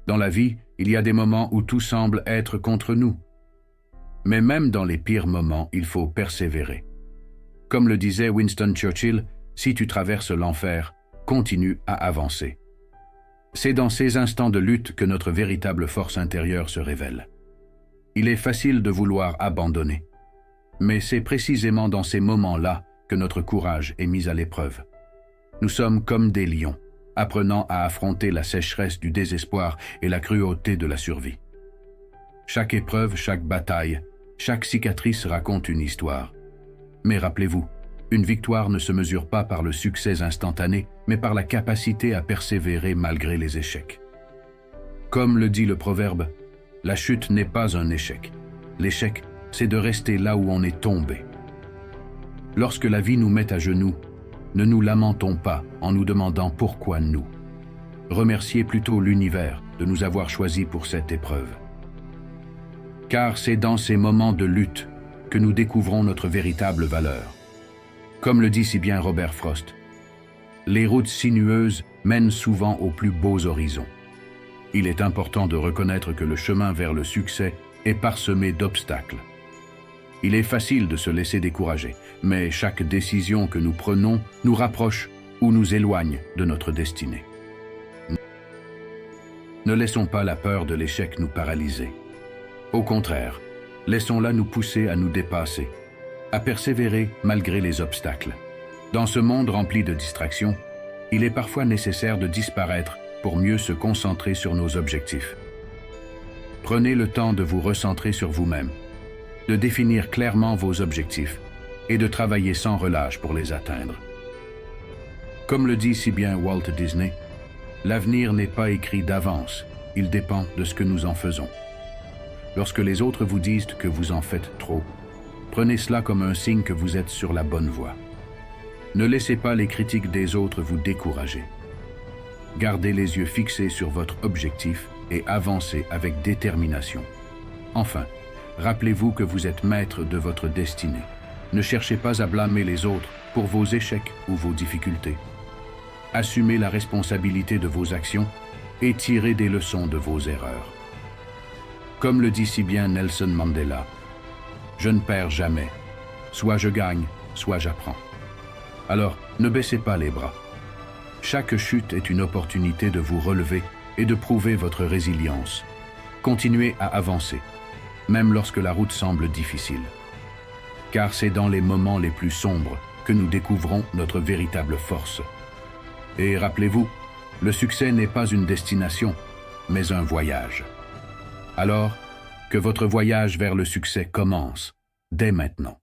Dans la vie, il y a des moments où tout semble être contre nous. Mais même dans les pires moments, il faut persévérer. Comme le disait Winston Churchill, si tu traverses l'enfer, continue à avancer. C'est dans ces instants de lutte que notre véritable force intérieure se révèle. Il est facile de vouloir abandonner. Mais c'est précisément dans ces moments-là que notre courage est mis à l'épreuve. Nous sommes comme des lions, apprenant à affronter la sécheresse du désespoir et la cruauté de la survie. Chaque épreuve, chaque bataille, chaque cicatrice raconte une histoire. Mais rappelez-vous, une victoire ne se mesure pas par le succès instantané, mais par la capacité à persévérer malgré les échecs. Comme le dit le proverbe, la chute n'est pas un échec. L'échec, c'est de rester là où on est tombé. Lorsque la vie nous met à genoux, ne nous lamentons pas en nous demandant pourquoi nous. Remerciez plutôt l'univers de nous avoir choisis pour cette épreuve. Car c'est dans ces moments de lutte que nous découvrons notre véritable valeur. Comme le dit si bien Robert Frost, les routes sinueuses mènent souvent aux plus beaux horizons. Il est important de reconnaître que le chemin vers le succès est parsemé d'obstacles. Il est facile de se laisser décourager, mais chaque décision que nous prenons nous rapproche ou nous éloigne de notre destinée. Ne laissons pas la peur de l'échec nous paralyser. Au contraire, laissons-la nous pousser à nous dépasser, à persévérer malgré les obstacles. Dans ce monde rempli de distractions, il est parfois nécessaire de disparaître pour mieux se concentrer sur nos objectifs. Prenez le temps de vous recentrer sur vous-même, de définir clairement vos objectifs et de travailler sans relâche pour les atteindre. Comme le dit si bien Walt Disney, l'avenir n'est pas écrit d'avance, il dépend de ce que nous en faisons. Lorsque les autres vous disent que vous en faites trop, prenez cela comme un signe que vous êtes sur la bonne voie. Ne laissez pas les critiques des autres vous décourager. Gardez les yeux fixés sur votre objectif et avancez avec détermination. Enfin, rappelez-vous que vous êtes maître de votre destinée. Ne cherchez pas à blâmer les autres pour vos échecs ou vos difficultés. Assumez la responsabilité de vos actions et tirez des leçons de vos erreurs. Comme le dit si bien Nelson Mandela, « Je ne perds jamais. Soit je gagne, soit j'apprends. » Alors, ne baissez pas les bras. Chaque chute est une opportunité de vous relever et de prouver votre résilience. Continuez à avancer, même lorsque la route semble difficile. Car c'est dans les moments les plus sombres que nous découvrons notre véritable force. Et rappelez-vous, le succès n'est pas une destination, mais un voyage. Alors, que votre voyage vers le succès commence, dès maintenant.